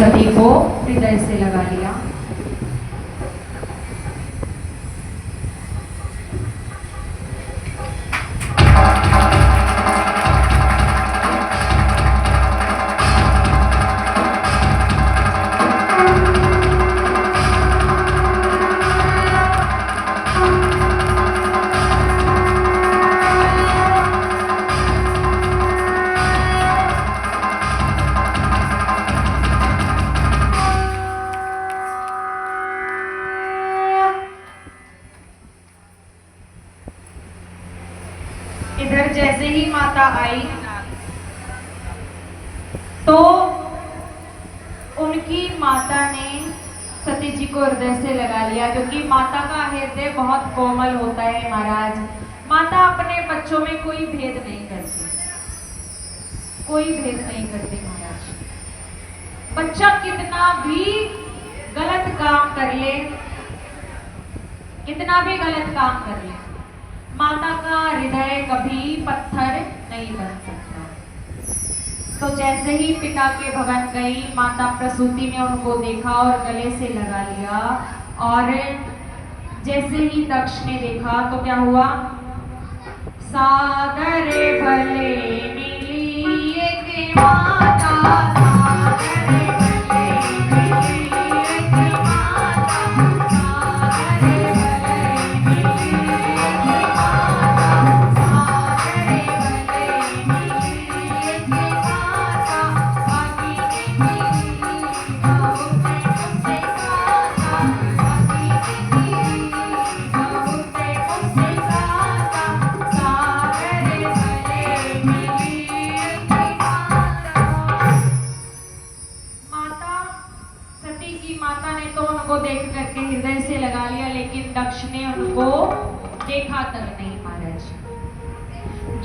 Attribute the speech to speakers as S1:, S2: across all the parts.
S1: सती को हृदय से लगा लिया। इधर जैसे ही माता आई तो उनकी माता ने सती जी को हृदय से लगा लिया, क्योंकि माता का हृदय बहुत कोमल होता है महाराज। माता अपने बच्चों में कोई भेद नहीं करती, कोई भेद नहीं करती महाराज। बच्चा कितना भी गलत काम कर ले, कितना भी गलत काम कर ले, माता का हृदय कभी पत्थर नहीं बन सकता। तो जैसे ही पिता के भवन गई, माता प्रसूति ने उनको देखा और गले से लगा लिया। और जैसे ही दक्ष ने देखा तो क्या हुआ, सादर भले मिली एक माता, देख करके हृदय से लगा लिया, लेकिन दक्ष ने उनको देखा तक नहीं महाराज।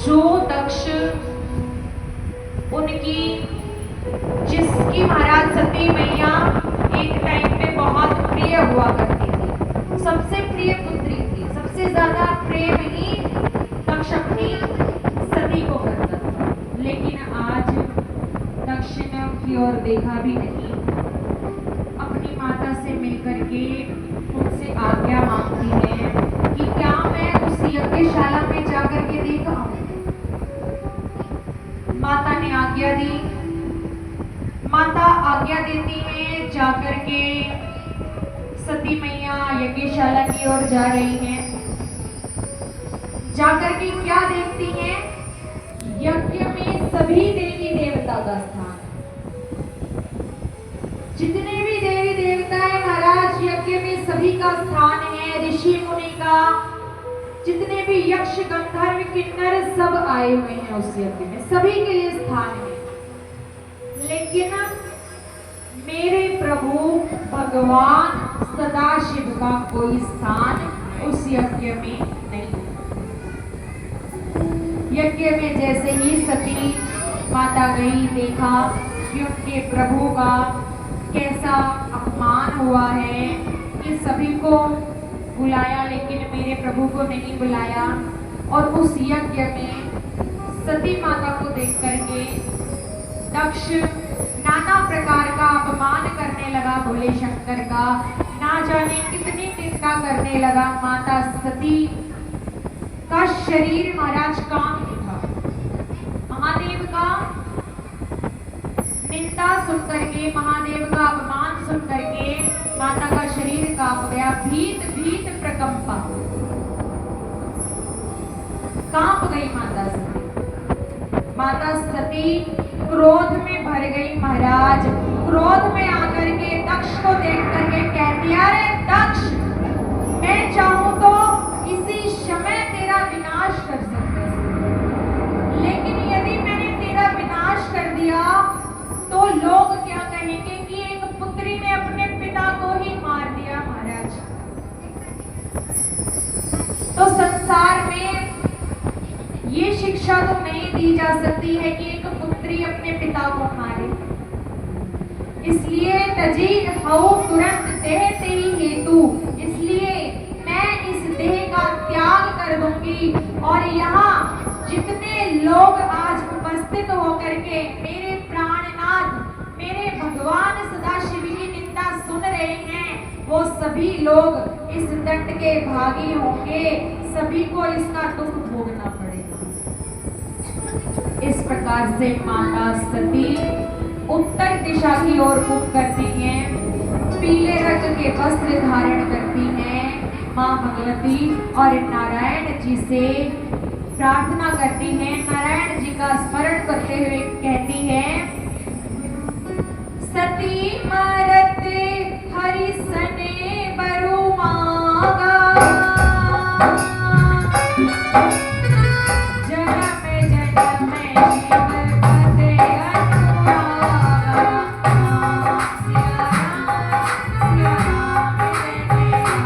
S1: जो दक्ष उनकी, जिसकी महाराज सती मैया एक टाइम पे बहुत प्रिय हुआ करती थी, सबसे प्रिय पुत्री थी, सबसे ज्यादा प्रेम ही दक्ष अपनी सती को करता था। लेकिन आज दक्ष ने उनकी ओर देखा भी नहीं, अपनी माता से मिलकर के उनसे आज्ञा मांगती है कि क्या मैं उस यज्ञशाला में जाकर के देखा हूं। माता ने आज्ञा दी, माता आज्ञा देती है, जाकर के सती मैया यज्ञशाला की ओर जा रही हैं। जाकर के क्या देखती हैं, यज्ञ में सभी देवी देवता का स्थान, जितने भी देवी देवता है महाराज, यज्ञ में सभी का स्थान है। ऋषि मुनि का, जितने भी यक्ष गंधर्व किन्नर सब आए हुए हैं उस यज्ञ में, सभी के लिए स्थान है। लेकिन मेरे प्रभु भगवान सदाशिव का कोई स्थान उस यज्ञ में नहीं। यज्ञ में जैसे ही सती माता गई, देखा कि उनके प्रभु का कैसा अपमान हुआ है, कि सभी को बुलाया लेकिन मेरे प्रभु को नहीं बुलाया। और उस यज्ञ में सती माता को देख करके दक्ष नाना प्रकार का अपमान करने लगा भोले शंकर का, ना जाने कितनी निंदा करने लगा। माता सती का शरीर महाराज कांप उठा, महादेव का निंदा सुनकर के, महादेव का अपमान सुनकर के माता का शरीर कांप गया, भीत भीत प्रकंपा, कांप गई माता सती। माता सती क्रोध में भर गई महाराज। क्रोध में आकर के दक्ष को देख करके कहती, अरे दक्ष, मैं चाहूं तो इसी समय तेरा विनाश कर सकती हूं, लेकिन यदि मैंने तेरा विनाश कर दिया तो लोग क्या कहेंगे कि एक पुत्री ने अपने पिता को ही मार दिया महाराज। तो संसार में ये शिक्षा तो नहीं दी जा सकती है कि एक पुत्री अपने पिता को मारे। इसलिए तजी हऊ तुरंत देह तेरी हेतु, इसलिए मैं इस देह का त्याग कर दूंगी। और यहाँ जितने लोग आज उपस्थित होकर के मेरे प्राणनाथ, मेरे भगवान सदा वो सभी लोग इस दंड के भागी होंगे, सभी को इसका दुख भोगना पड़ेगा। इस प्रकार से माता सती उत्तर दिशा की ओर मुख करती हैं, पीले रंग के वस्त्र धारण करती हैं, माँ भगवती और नारायण जी से प्रार्थना करती हैं, नारायण जी का स्मरण करते हुए कहती हैं, सती मरते हरि सने बरु मागा, जन्म जन्म शिव पते अनुरागा, सिया राम जय राम,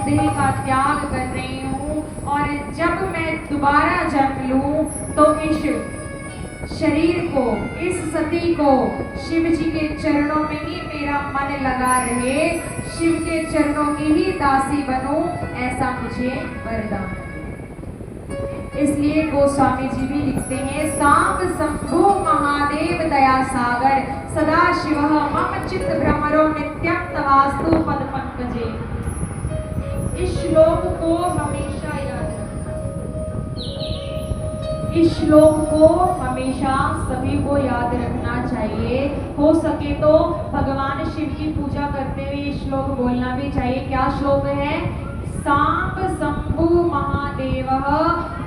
S1: सिया त्याग कर रही हूँ, और जब मैं दोबारा जन्म लूं तो इस शरीर को, इस सती को शिव जी के चरणों में ही मेरा मन लगा रहे, शिव के चरणों की ही दासी बनूं, ऐसा मुझे वरदान। इसलिए गोस्वामी जी भी लिखते हैं, सांब शंभु महादेव दया सागर, सदा शिव मम चित्त भ्रमरो नित्यम तवास्तु पद पंकजे। इस श्लोक को हमेशा याद रखना, इस श्लोक को हमेशा सभी को याद रखना चाहिए। हो सके तो भगवान शिव की पूजा करते हुए ये श्लोक बोलना भी चाहिए। क्या श्लोक है? सांब शंभु महादेव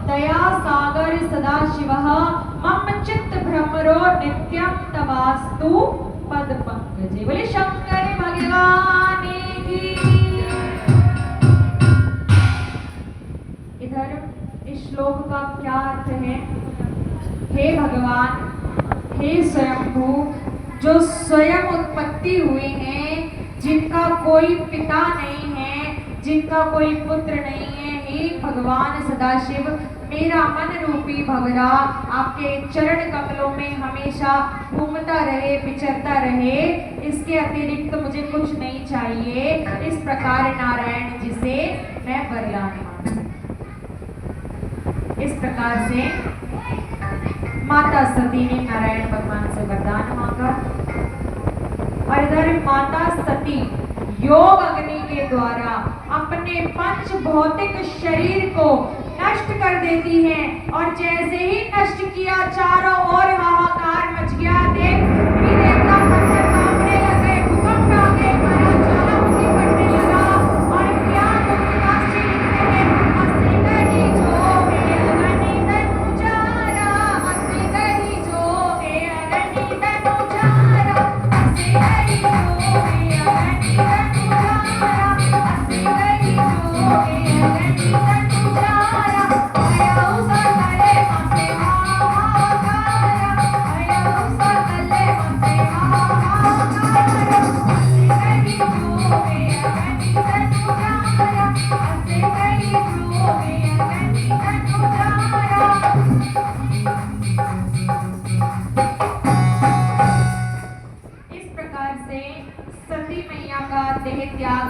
S1: दया सागर सदा शिव मम चित्त भ्रमरो नित्यम तवास्तु पद पंकजे। बोले शंकर भगवान की। इधर इस श्लोक का क्या अर्थ है? हे भगवान, हे स्वयंभू, जो स्वयं उत्पत्ति हुए हैं, जिनका कोई पिता नहीं है, जिनका कोई पुत्र नहीं है, हे भगवान सदाशिव, मेरा मन रूपी भंवरा आपके चरण कमलों में हमेशा घूमता रहे, विचरता रहे, इसके अतिरिक्त मुझे कुछ नहीं चाहिए। इस प्रकार नारायण जी से मैं वरदान मांगू। इस प्रकार से माता सती ने नारायण भगवान से वरदान मांगा, और इधर माता सती योग अग्नि के द्वारा अपने पंच भौतिक शरीर को नष्ट कर देती हैं, और जैसे ही नष्ट किया चारों ओर हाहाकार मच गया। देख देवता पत्थर कांपने लगे, भूकंप आ गए, मारा ज्वालामुखी बढ़ने लगा, और क्या तुलसीदास जी लिखते हैं, असे गई जो है अग्नि तनुजारा, असे गई जो है अग्नि तनुजारा, असे गई जो है अग्नि तनुजारा, असे गई जो है अग्नि तनुजारा, आया उसा करे माते हाहाकारा, आया उसा करे माते हाहाकारा, असे गई जो है अग्नि तनुजारा, असे गई जो है अग्नि तनुजारा। इस प्रकार से सती मैया का देह त्याग